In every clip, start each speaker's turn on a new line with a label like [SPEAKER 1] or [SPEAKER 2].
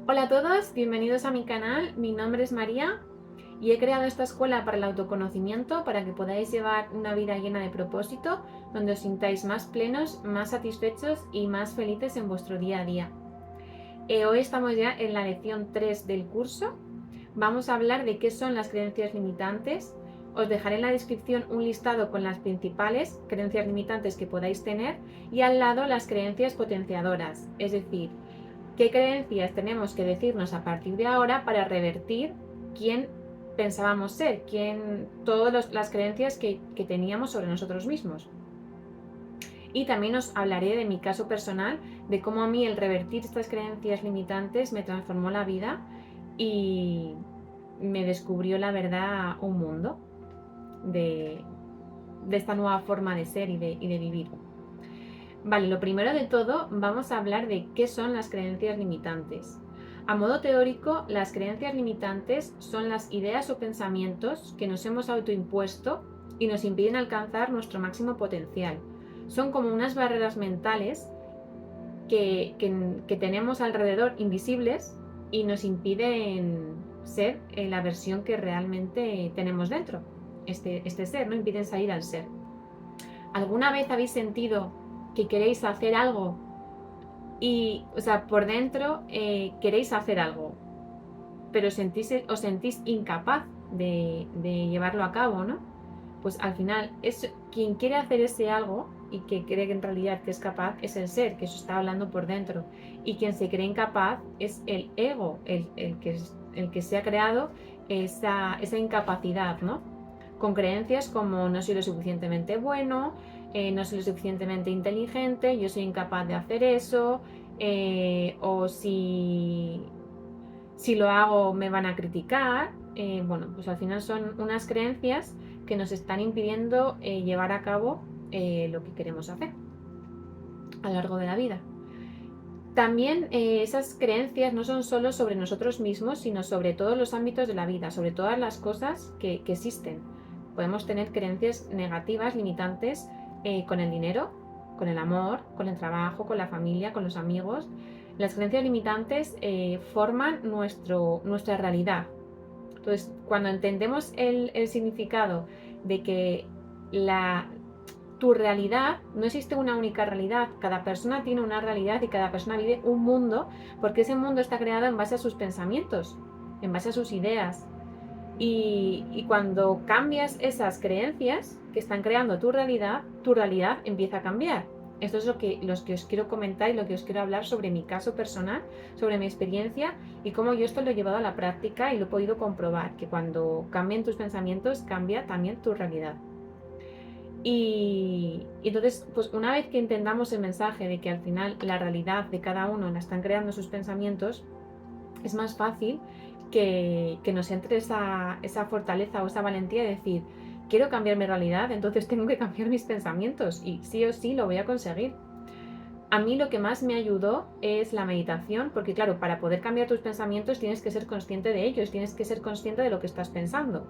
[SPEAKER 1] Hola a todos, bienvenidos a mi canal. Mi nombre es María y he creado esta escuela para el autoconocimiento para que podáis llevar una vida llena de propósito, donde os sintáis más plenos, más satisfechos y más felices en vuestro día a día. Hoy estamos ya en la lección 3 del curso. Vamos a hablar de qué son las creencias limitantes. Os dejaré en la descripción un listado con las principales creencias limitantes que podáis tener y al lado las creencias potenciadoras, es decir, qué creencias tenemos que decirnos a partir de ahora para revertir quién pensábamos ser, todas las creencias que teníamos sobre nosotros mismos. Y también os hablaré de mi caso personal, de cómo a mí el revertir estas creencias limitantes me transformó la vida y me descubrió la verdad un mundo de, de esta nueva forma de ser y de vivir. Vale, lo primero de todo vamos a hablar de qué son las creencias limitantes. A modo teórico, las creencias limitantes son las ideas o pensamientos que nos hemos autoimpuesto y nos impiden alcanzar nuestro máximo potencial. Son como unas barreras mentales que tenemos alrededor invisibles y nos impiden ser la versión que realmente tenemos dentro. Este ser, ¿no? Impiden salir al ser. ¿Alguna vez habéis sentido que queréis hacer algo y, o sea, por dentro queréis hacer algo, pero os sentís incapaz de llevarlo a cabo, ¿no? Pues al final, quien quiere hacer ese algo y que cree que en realidad que es capaz es el ser, que eso está hablando por dentro. Y quien se cree incapaz es el ego, el que se ha creado esa incapacidad, ¿no? Con creencias como no soy lo suficientemente bueno, no soy lo suficientemente inteligente, yo soy incapaz de hacer eso, o si lo hago me van a criticar. Bueno, pues al final son unas creencias que nos están impidiendo llevar a cabo lo que queremos hacer a lo largo de la vida. También esas creencias no son solo sobre nosotros mismos, sino sobre todos los ámbitos de la vida, sobre todas las cosas que existen. Podemos tener creencias negativas, limitantes, con el dinero, con el amor, con el trabajo, con la familia, con los amigos. Las creencias limitantes forman nuestra realidad. Entonces, cuando entendemos el significado de que tu realidad, no existe una única realidad, cada persona tiene una realidad y cada persona vive un mundo, porque ese mundo está creado en base a sus pensamientos, en base a sus ideas. Y cuando cambias esas creencias que están creando tu realidad empieza a cambiar. Esto es lo que os quiero comentar y lo que os quiero hablar sobre mi caso personal, sobre mi experiencia y cómo yo esto lo he llevado a la práctica y lo he podido comprobar, que cuando cambian tus pensamientos, cambia también tu realidad. Y entonces, pues una vez que entendamos el mensaje de que al final la realidad de cada uno la están creando sus pensamientos, es más fácil que nos entre esa fortaleza o esa valentía de decir, quiero cambiar mi realidad, entonces tengo que cambiar mis pensamientos y sí o sí lo voy a conseguir. A mí lo que más me ayudó es la meditación, porque claro, para poder cambiar tus pensamientos tienes que ser consciente de ellos, tienes que ser consciente de lo que estás pensando.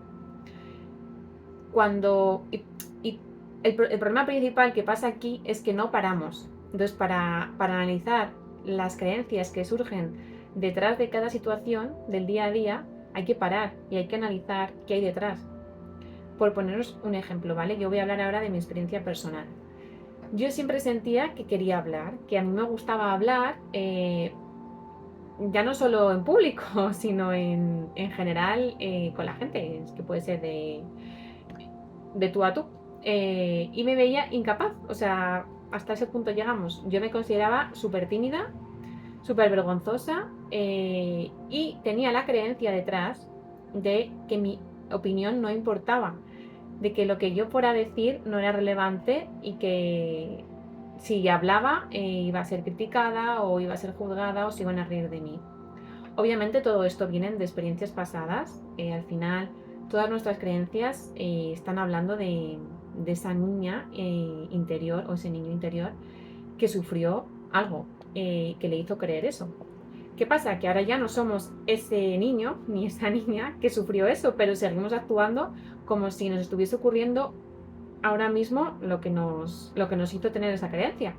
[SPEAKER 1] Y el problema principal que pasa aquí es que no paramos. Entonces, para analizar las creencias que surgen detrás de cada situación del día a día, hay que parar y hay que analizar qué hay detrás. Por poneros un ejemplo, ¿vale? Yo voy a hablar ahora de mi experiencia personal. Yo siempre sentía que quería hablar, que a mí me gustaba hablar, ya no solo en público, sino en general con la gente, es que puede ser de tú a tú. Y me veía incapaz, o sea, hasta ese punto llegamos. Yo me consideraba súper tímida, súper vergonzosa y tenía la creencia detrás de que mi opinión no importaba, de que lo que yo fuera a decir no era relevante y que si hablaba iba a ser criticada o iba a ser juzgada o se iban a reír de mí. Obviamente todo esto viene de experiencias pasadas. Al final todas nuestras creencias están hablando de esa niña interior o ese niño interior que sufrió algo que le hizo creer eso. ¿Qué pasa? Que ahora ya no somos ese niño ni esa niña que sufrió eso, pero seguimos actuando como si nos estuviese ocurriendo ahora mismo lo que nos hizo tener esa creencia.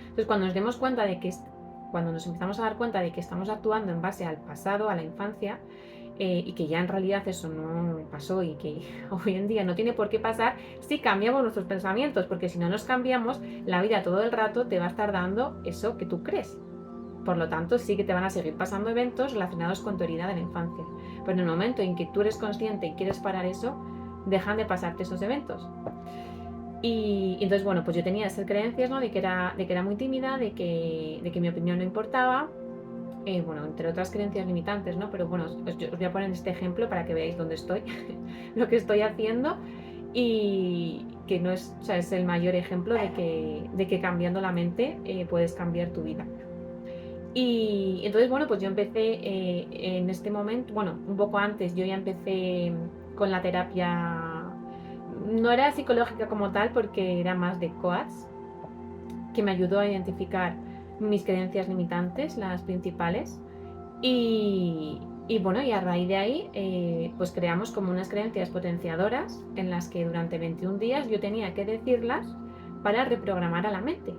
[SPEAKER 1] Entonces, cuando nos demos cuenta de que cuando nos empezamos a dar cuenta de que estamos actuando en base al pasado, a la infancia, y que ya en realidad eso no pasó y que hoy en día no tiene por qué pasar si cambiamos nuestros pensamientos, porque si no nos cambiamos, la vida todo el rato te va a estar dando eso que tú crees. Por lo tanto, sí que te van a seguir pasando eventos relacionados con tu herida de la infancia. Pero en el momento en que tú eres consciente y quieres parar eso, dejan de pasarte esos eventos. Y entonces, bueno, pues yo tenía esas creencias, ¿no? De que era muy tímida, de que mi opinión no importaba. Bueno, entre otras creencias limitantes, ¿no? Pero bueno, yo os voy a poner este ejemplo para que veáis dónde estoy, lo que estoy haciendo, y que no es, o sea, es el mayor ejemplo de que cambiando la mente puedes cambiar tu vida. Y entonces, bueno, pues yo empecé en este momento, bueno, un poco antes, yo ya empecé con la terapia, no era psicológica como tal, porque era más de coach, que me ayudó a identificar mis creencias limitantes, las principales. Y bueno, y a raíz de ahí, pues creamos como unas creencias potenciadoras en las que durante 21 días yo tenía que decirlas para reprogramar a la mente.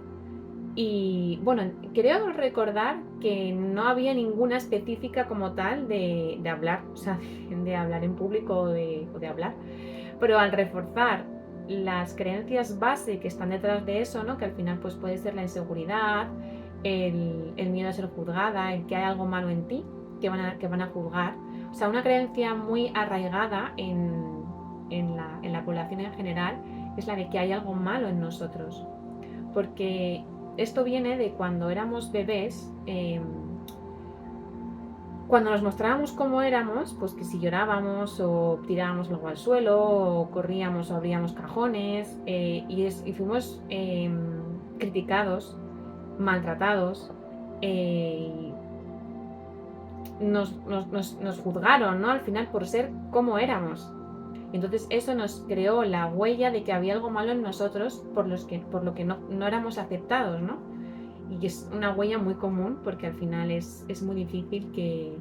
[SPEAKER 1] Y bueno, creo recordar que no había ninguna específica como tal de hablar, o sea, de hablar en público o de hablar, pero al reforzar las creencias base que están detrás de eso, ¿no? Que al final pues puede ser la inseguridad, el miedo a ser juzgada, el que hay algo malo en ti, que van a juzgar. O sea, una creencia muy arraigada en la población en general es la de que hay algo malo en nosotros. Porque esto viene de cuando éramos bebés, cuando nos mostrábamos cómo éramos, pues que si llorábamos o tirábamos luego al suelo o corríamos o abríamos cajones, y fuimos criticados, maltratados, nos juzgaron, ¿no? Al final por ser como éramos. Entonces eso nos creó la huella de que había algo malo en nosotros por lo que no éramos aceptados, ¿no? Y es una huella muy común porque al final es muy difícil que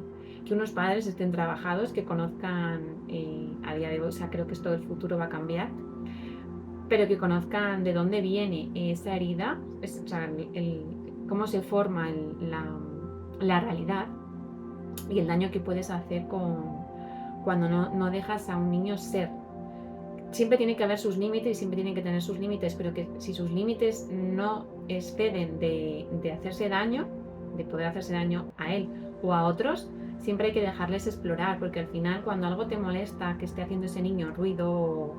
[SPEAKER 1] unos padres estén trabajados, que conozcan a día de hoy, o sea, creo que esto del futuro va a cambiar, pero que conozcan de dónde viene esa herida, o sea, cómo se forma la realidad y el daño que puedes hacer cuando no dejas a un niño ser. Siempre tiene que haber sus límites y siempre tienen que tener sus límites, pero que si sus límites no exceden de hacerse daño, de poder hacerse daño a él o a otros, siempre hay que dejarles explorar, porque al final cuando algo te molesta, que esté haciendo ese niño ruido,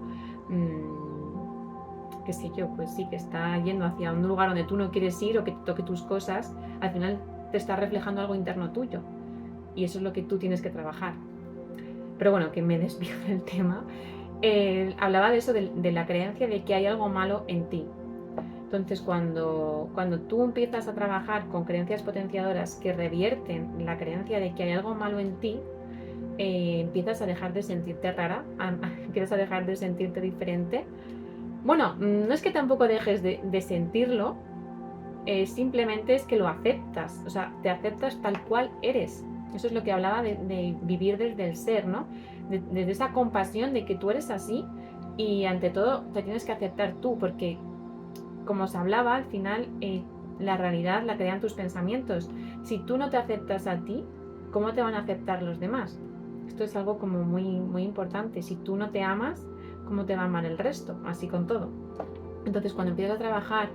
[SPEAKER 1] qué sé yo, pues sí, que está yendo hacia un lugar donde tú no quieres ir o que te toque tus cosas, al final te está reflejando algo interno tuyo y eso es lo que tú tienes que trabajar. Pero bueno, que me desvío del tema. Hablaba de eso, de la creencia de que hay algo malo en ti. Entonces, cuando tú empiezas a trabajar con creencias potenciadoras que revierten la creencia de que hay algo malo en ti, empiezas a dejar de sentirte rara, empiezas a dejar de sentirte diferente. Bueno, no es que tampoco dejes de sentirlo, simplemente es que lo aceptas, o sea, te aceptas tal cual eres. Eso es lo que hablaba de vivir desde el ser, ¿no? Desde esa compasión de que tú eres así y ante todo te tienes que aceptar tú, porque como os hablaba, al final la realidad la crean tus pensamientos. Si tú no te aceptas a ti, ¿cómo te van a aceptar los demás? Esto es algo como muy, muy importante. Si tú no te amas, ¿cómo te va a amar el resto? Así con todo. Entonces, cuando empiezas a trabajar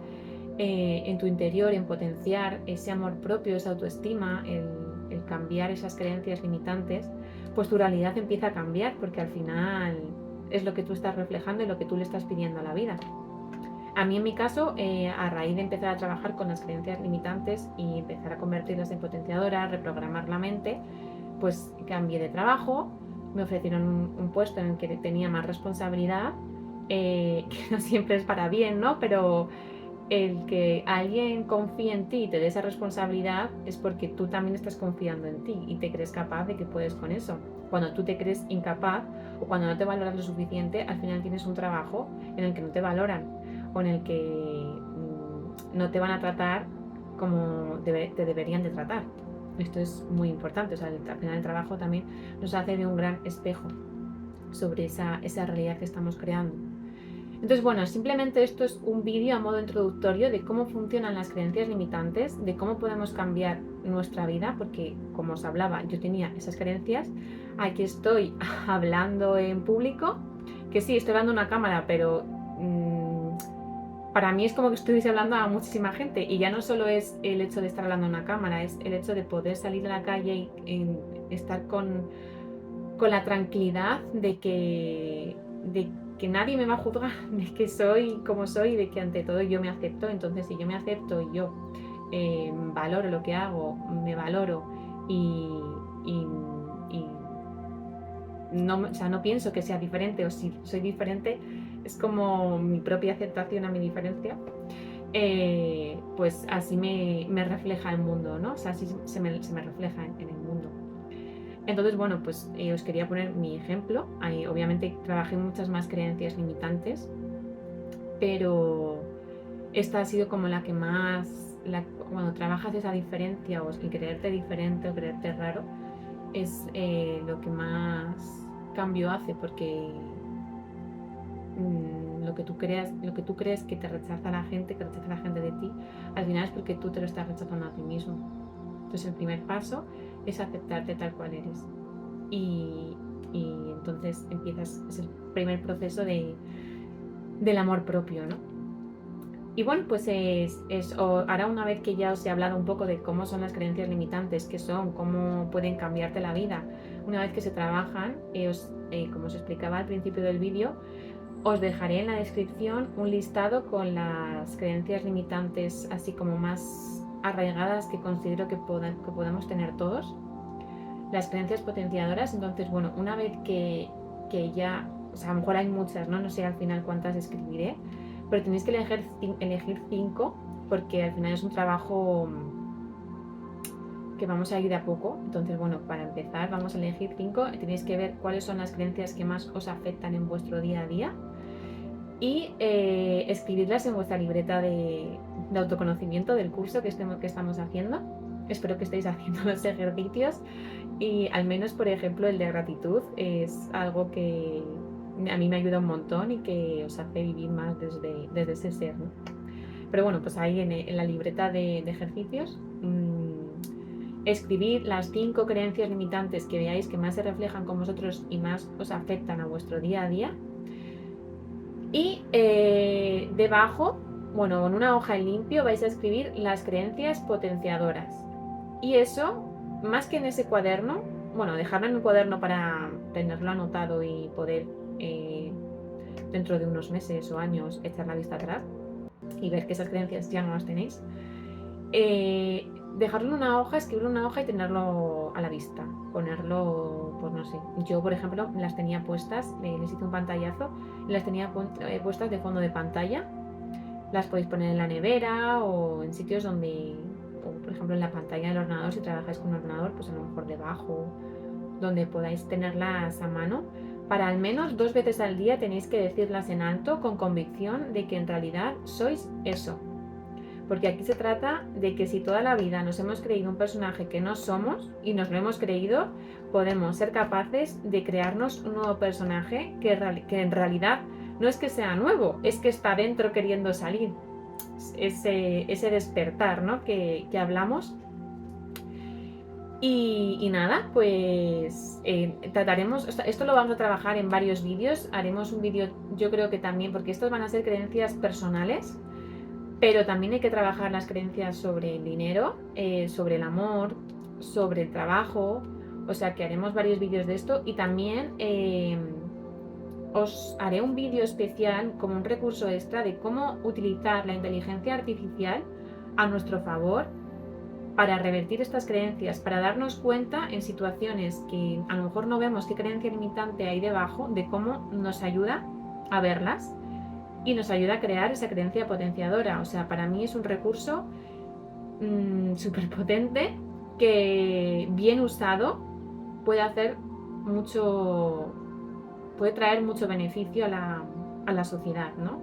[SPEAKER 1] en tu interior, en potenciar ese amor propio, esa autoestima, el cambiar esas creencias limitantes, pues tu realidad empieza a cambiar, porque al final es lo que tú estás reflejando y lo que tú le estás pidiendo a la vida. A mí en mi caso, a raíz de empezar a trabajar con las creencias limitantes y empezar a convertirlas en potenciadoras, reprogramar la mente, pues cambié de trabajo, me ofrecieron un puesto en el que tenía más responsabilidad, que no siempre es para bien, ¿no? Pero el que alguien confíe en ti y te dé esa responsabilidad es porque tú también estás confiando en ti y te crees capaz de que puedes con eso. Cuando tú te crees incapaz o cuando no te valoras lo suficiente, al final tienes un trabajo en el que no te valoran o en el que no te van a tratar como te deberían de tratar. Esto es muy importante, o sea, al final el trabajo también nos hace de un gran espejo sobre esa realidad que estamos creando. Entonces, bueno, simplemente esto es un vídeo a modo introductorio de cómo funcionan las creencias limitantes, de cómo podemos cambiar nuestra vida, porque como os hablaba, yo tenía esas creencias. Aquí estoy hablando en público, que sí, estoy hablando a una cámara, pero para mí es como que estuviese hablando a muchísima gente. Y ya no solo es el hecho de estar hablando a una cámara, es el hecho de poder salir a la calle y estar con la tranquilidad de que nadie me va a juzgar, de que soy como soy, de que ante todo yo me acepto. Entonces, si yo me acepto y yo valoro lo que hago, me valoro y no, o sea, no pienso que sea diferente, o si soy diferente, es como mi propia aceptación a mi diferencia, pues así me refleja el mundo, ¿no? O sea, así se me refleja en el mundo. Entonces, bueno, pues os quería poner mi ejemplo. Obviamente trabajé muchas más creencias limitantes, pero esta ha sido como la que más, cuando trabajas esa diferencia o el creerte diferente o creerte raro, es lo que más cambio hace, porque lo que tú crees que te rechaza la gente, que rechaza la gente de ti, al final es porque tú te lo estás rechazando a ti mismo. Entonces el primer paso es aceptarte tal cual eres. Y entonces es el primer proceso del amor propio, ¿no? Y bueno, pues ahora, una vez que ya os he hablado un poco de cómo son las creencias limitantes, qué son, cómo pueden cambiarte la vida, una vez que se trabajan, como os explicaba al principio del vídeo, os dejaré en la descripción un listado con las creencias limitantes así como más arraigadas que considero que podemos tener todos. Las creencias potenciadoras. Entonces, bueno, una vez que ya, o sea, a lo mejor hay muchas, no sé al final cuántas escribiré, pero tenéis que elegir 5, porque al final es un trabajo que vamos a ir de a poco. Entonces, bueno, para empezar vamos a elegir 5. Tenéis que ver cuáles son las creencias que más os afectan en vuestro día a día y escribirlas en vuestra libreta de autoconocimiento del curso que estamos haciendo. Espero que estéis haciendo los ejercicios, y al menos, por ejemplo, el de gratitud es algo que a mí me ayuda un montón y que os hace vivir más desde ese ser, ¿no? Pero bueno, pues ahí en la libreta de ejercicios, escribir las 5 creencias limitantes que veáis que más se reflejan con vosotros y más os afectan a vuestro día a día. Y debajo, bueno, en una hoja en limpio vais a escribir las creencias potenciadoras. Y eso, más que en ese cuaderno, bueno, dejarlo en un cuaderno para tenerlo anotado y poder dentro de unos meses o años echar la vista atrás y ver que esas creencias ya no las tenéis. Dejarlo en una hoja, escribirlo en una hoja y tenerlo a la vista, ponerlo, pues no sé, yo por ejemplo las tenía puestas, les hice un pantallazo y las tenía puestas de fondo de pantalla. Las podéis poner en la nevera o en sitios donde, o por ejemplo en la pantalla del ordenador, si trabajáis con un ordenador, pues a lo mejor debajo, donde podáis tenerlas a mano. Para al menos 2 veces al día tenéis que decirlas en alto con convicción de que en realidad sois eso. Porque aquí se trata de que si toda la vida nos hemos creído un personaje que no somos y nos lo hemos creído, podemos ser capaces de crearnos un nuevo personaje que en realidad no es que sea nuevo, es que está dentro queriendo salir. Ese despertar, ¿no?, que hablamos. Y nada, pues trataremos, esto lo vamos a trabajar en varios vídeos. Haremos un vídeo, yo creo que también, porque estos van a ser creencias personales, pero también hay que trabajar las creencias sobre el dinero, sobre el amor, sobre el trabajo. O sea que haremos varios vídeos de esto, y también os haré un vídeo especial como un recurso extra de cómo utilizar la inteligencia artificial a nuestro favor para revertir estas creencias, para darnos cuenta en situaciones que a lo mejor no vemos qué creencia limitante hay debajo, de cómo nos ayuda a verlas y nos ayuda a crear esa creencia potenciadora. O sea, para mí es un recurso súper potente que, bien usado, puede traer mucho beneficio a la sociedad, ¿no?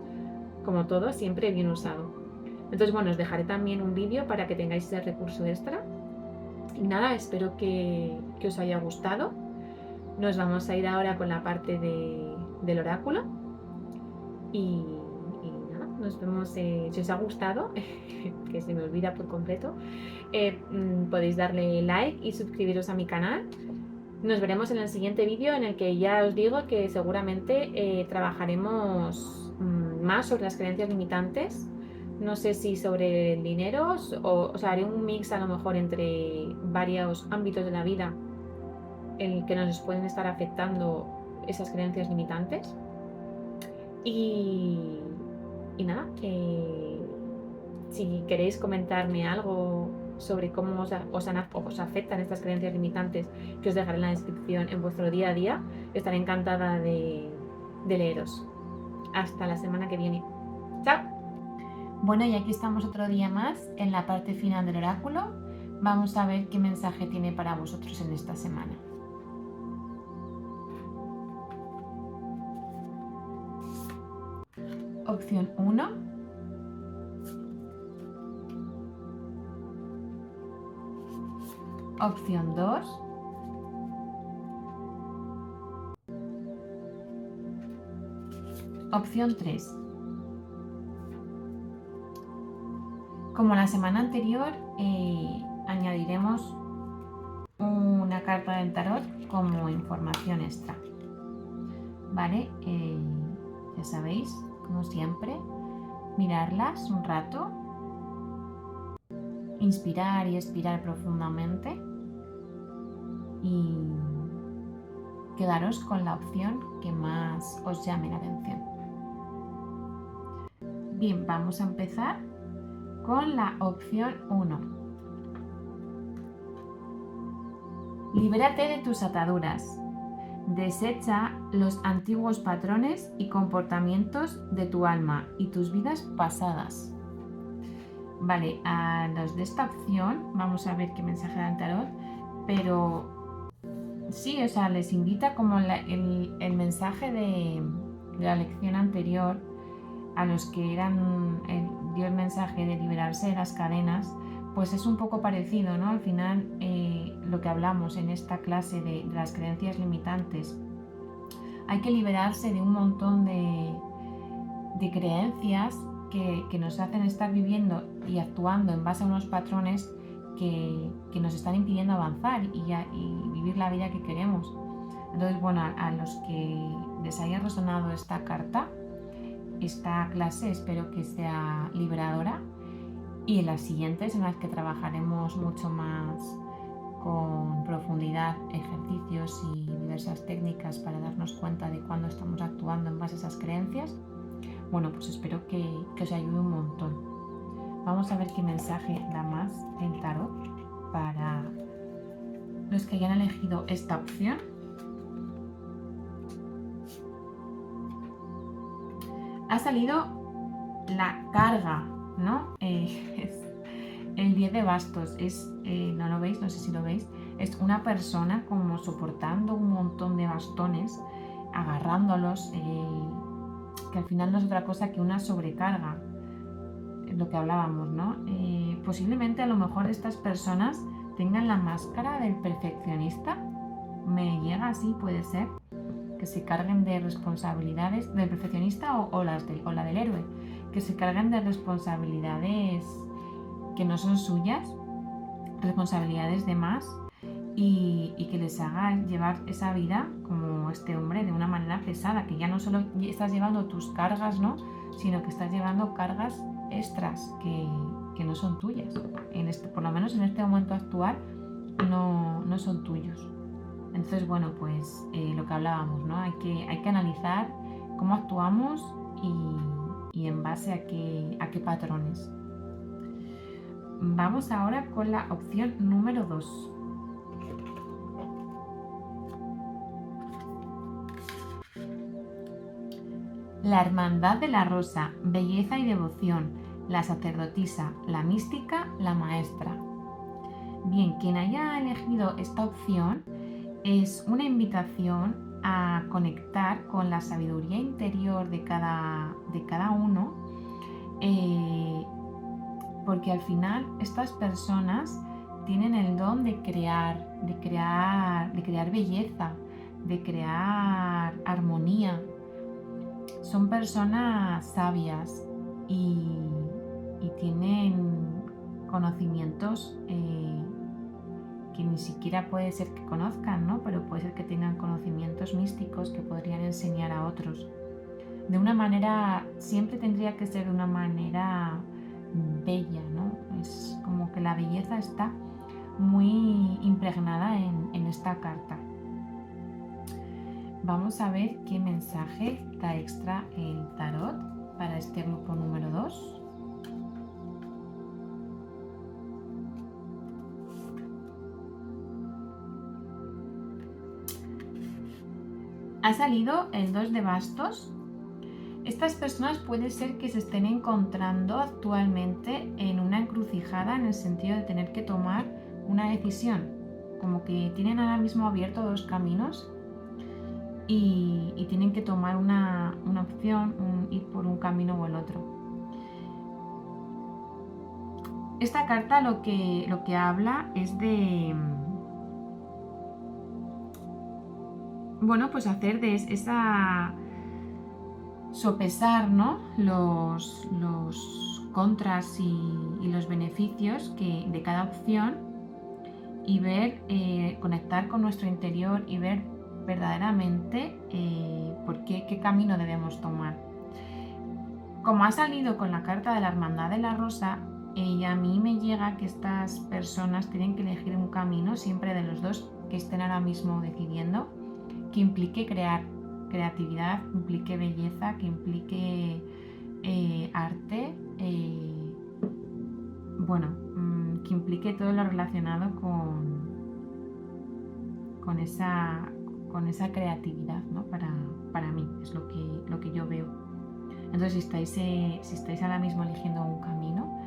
[SPEAKER 1] Como todo, siempre bien usado. Entonces, bueno, os dejaré también un vídeo para que tengáis ese recurso extra. Y nada, espero que os haya gustado. Nos vamos a ir ahora con la parte del oráculo. y nada, nos vemos. Si os ha gustado, que se me olvida por completo, podéis darle like y suscribiros a mi canal. Nos veremos en el siguiente vídeo, en el que ya os digo que seguramente trabajaremos más sobre las creencias limitantes. No sé si sobre el dinero o sea, haré un mix a lo mejor entre varios ámbitos de la vida en que nos pueden estar afectando esas creencias limitantes. Y nada, si queréis comentarme algo sobre cómo os afectan estas creencias limitantes, que os dejaré en la descripción, en vuestro día a día, estaré encantada de leeros. Hasta la semana que viene. ¡Chao! Bueno, y aquí estamos otro día más en la parte final del oráculo. Vamos a ver qué mensaje tiene para vosotros en esta semana. Opción 1. Opción 2. Opción 3. Como la semana anterior, añadiremos una carta del tarot como información extra. ¿Vale? Ya sabéis, como siempre, mirarlas un rato, inspirar y expirar profundamente y quedaros con la opción que más os llame la atención. Bien, vamos a empezar con la opción 1. Libérate de tus ataduras. Desecha los antiguos patrones y comportamientos de tu alma y tus vidas pasadas. Vale, a los de esta opción vamos a ver qué mensaje da el tarot, pero sí, o sea, les invita como el mensaje de la lección anterior, a los que dio el mensaje de liberarse de las cadenas, pues es un poco parecido, ¿no? Al final, lo que hablamos en esta clase de las creencias limitantes, hay que liberarse de un montón de creencias que nos hacen estar viviendo y actuando en base a unos patrones que nos están impidiendo avanzar y vivir la vida que queremos. Entonces, bueno, a los que les haya resonado esta carta, esta clase, espero que sea liberadora, y en las siguientes, en las que trabajaremos mucho más con profundidad ejercicios y diversas técnicas para darnos cuenta de cuándo estamos actuando en base a esas creencias, bueno, pues espero que os ayude un montón. Vamos a ver qué mensaje da más el tarot para los que hayan elegido esta opción. Ha salido la carga, ¿no? El 10 de bastos. ¿No lo veis? No sé si lo veis. Es una persona como soportando un montón de bastones, agarrándolos, que al final no es otra cosa que una sobrecarga, lo que hablábamos, ¿no? Posiblemente a lo mejor estas personas tengan la máscara del perfeccionista. Me llega así, puede ser, que se carguen de responsabilidades del perfeccionista o la del héroe, que se carguen de responsabilidades que no son suyas, responsabilidades de más, y que les haga llevar esa vida como este hombre de una manera pesada, que ya no solo estás llevando tus cargas, ¿no?, sino que estás llevando cargas extras que no son tuyas, por lo menos en este momento actual no son tuyos. Entonces, bueno, pues lo que hablábamos, ¿no? Hay que analizar cómo actuamos y en base a qué patrones. Vamos ahora con la opción número 2. La hermandad de la rosa, belleza y devoción, la sacerdotisa, la mística, la maestra. Bien, quien haya elegido esta opción es una invitación a conectar con la sabiduría interior de cada uno, porque al final estas personas tienen el don de crear belleza, de crear armonía, son personas sabias y tienen conocimientos que ni siquiera puede ser que conozcan, ¿no? Pero puede ser que tengan conocimientos místicos que podrían enseñar a otros. De una manera, siempre tendría que ser de una manera bella, ¿no? Es como que la belleza está muy impregnada en esta carta. Vamos a ver qué mensaje da extra el tarot para este grupo número 2. Ha salido el 2 de bastos. Estas personas puede ser que se estén encontrando actualmente en una encrucijada, en el sentido de tener que tomar una decisión, como que tienen ahora mismo abierto dos caminos y tienen que tomar una opción, ir por un camino o el otro. Esta carta lo que habla es de, bueno, pues hacer de esa sopesar, ¿no? los contras y los beneficios de cada opción y ver, conectar con nuestro interior y ver verdaderamente qué camino debemos tomar. Como ha salido con la carta de la Hermandad de la Rosa, a mí me llega que estas personas tienen que elegir un camino siempre de los dos que estén ahora mismo decidiendo, que implique creatividad, implique belleza, que implique arte, que implique todo lo relacionado con esa creatividad, ¿no? Para mí es lo que yo veo. Entonces, si estáis ahora mismo eligiendo un camino,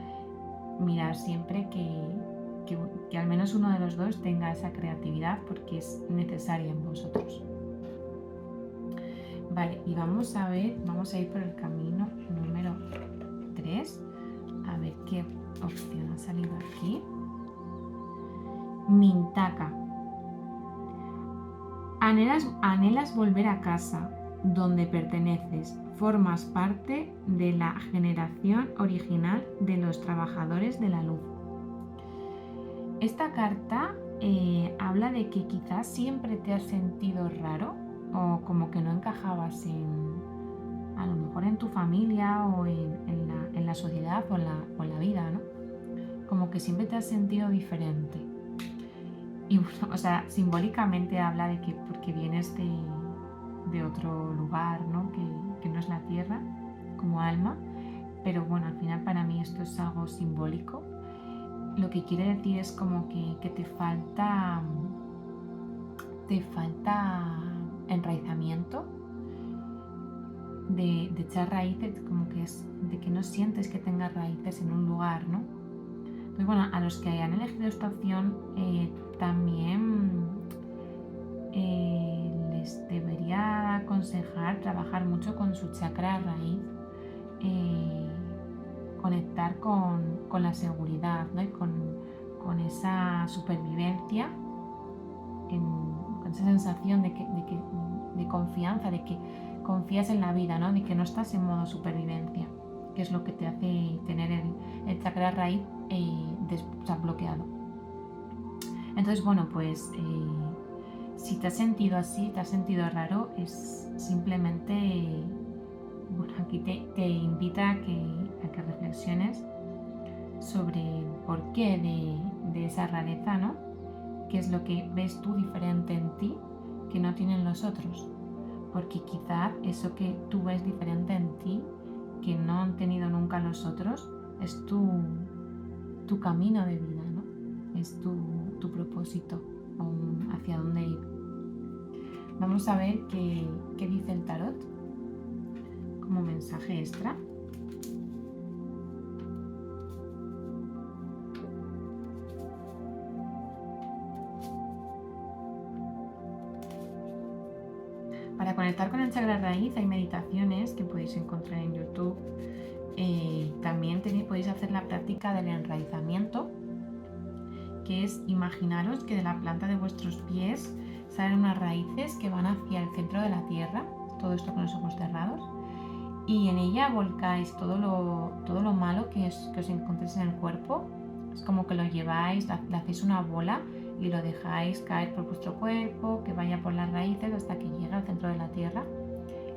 [SPEAKER 1] mirad siempre que al menos uno de los dos tenga esa creatividad, porque es necesaria en vosotros. Vale, y vamos a ir por el camino número 3, a ver qué opción ha salido aquí. Mintaka. Anhelas volver a casa, donde perteneces, formas parte de la generación original de los trabajadores de la luz. Esta carta habla de que quizás siempre te has sentido raro o como que no encajabas a lo mejor en tu familia o en la sociedad o en la vida, ¿no? Como que siempre te has sentido diferente. Y bueno, o sea, simbólicamente habla de que porque vienes de otro lugar, ¿no? Que no es la tierra, como alma, pero bueno, al final para mí esto es algo simbólico. Lo que quiere decir es como que te falta enraizamiento, de echar raíces, como que es de que no sientes que tengas raíces en un lugar, ¿no? Entonces, bueno, a los que hayan elegido esta opción también les debería aconsejar trabajar mucho con su chakra raíz, conectar con la seguridad, ¿no? Y con esa supervivencia, con esa sensación de confianza, de que confías en la vida, ¿no? De que no estás en modo supervivencia, que es lo que te hace tener el chakra raíz bloqueado. Entonces, bueno, pues si te has sentido así, te has sentido raro, es simplemente, bueno, aquí te invita a que reflexiones sobre el porqué de esa rareza, ¿no? ¿Qué es lo que ves tú diferente en ti que no tienen los otros? Porque quizás eso que tú ves diferente en ti, que no han tenido nunca los otros, es tu camino de vida, ¿no? Es tu propósito, hacia dónde ir. Vamos a ver qué dice el tarot como mensaje extra. Para conectar con el chakra raíz hay meditaciones que podéis encontrar en YouTube. También podéis hacer la práctica del enraizamiento, que es imaginaros que de la planta de vuestros pies salen unas raíces que van hacia el centro de la tierra, todo esto con los ojos cerrados, y en ella volcáis todo lo malo que os encontréis en el cuerpo. Es como que lo lleváis, le hacéis una bola y lo dejáis caer por vuestro cuerpo, que vaya por las raíces hasta que llegue al centro de la tierra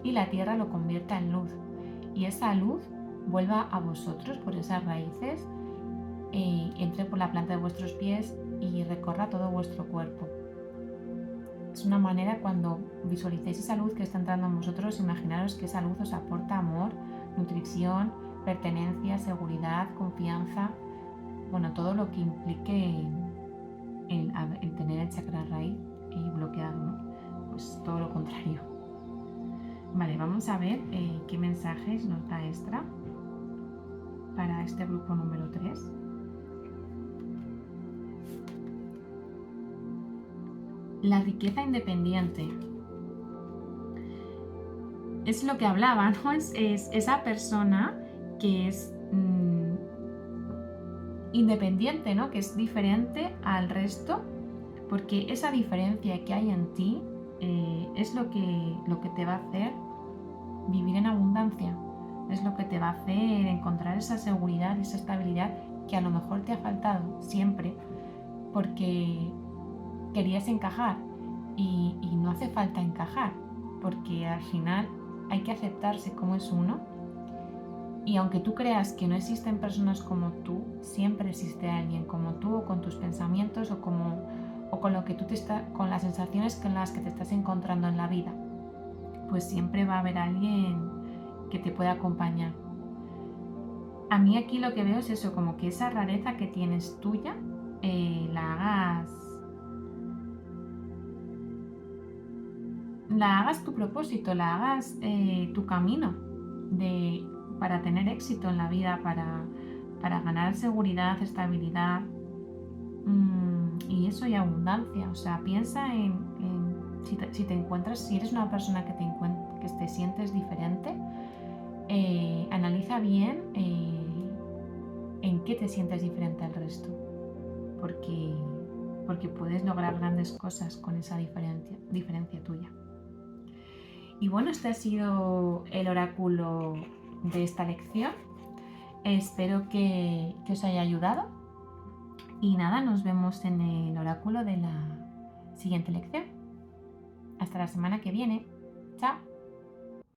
[SPEAKER 1] y la tierra lo convierta en luz. Y esa luz vuelva a vosotros por esas raíces, entre por la planta de vuestros pies y recorra todo vuestro cuerpo. Es una manera, cuando visualicéis esa luz que está entrando en vosotros, imaginaros que esa luz os aporta amor, nutrición, pertenencia, seguridad, confianza, bueno, todo lo que implique el tener el chakra raíz bloqueado, ¿no? Pues todo lo contrario. Vale, vamos a ver qué mensajes nos da Extra para este grupo número 3. La riqueza independiente. Es lo que hablaba, ¿no? Es esa persona que es independiente, ¿no? Que es diferente al resto, porque esa diferencia que hay en ti es lo que te va a hacer vivir en abundancia. Es lo que te va a hacer encontrar esa seguridad y esa estabilidad que a lo mejor te ha faltado siempre porque querías encajar y no hace falta encajar, porque al final hay que aceptarse como es uno, y aunque tú creas que no existen personas como tú, siempre existe alguien como tú, o con tus pensamientos, o con lo que tú con las sensaciones con las que te estás encontrando en la vida, pues siempre va a haber alguien que te pueda acompañar. A mí aquí lo que veo es eso, como que esa rareza que tienes tuya, la hagas tu propósito, la hagas tu camino para tener éxito en la vida, para ganar seguridad, estabilidad y eso, y abundancia. O sea, piensa en si te encuentras, si eres una persona que te sientes diferente, analiza bien en qué te sientes diferente al resto, porque puedes lograr grandes cosas con esa diferencia tuya. Y bueno, este ha sido el oráculo de esta lección. Espero que os haya ayudado. Y nada, nos vemos en el oráculo de la siguiente lección. Hasta la semana que viene. Chao.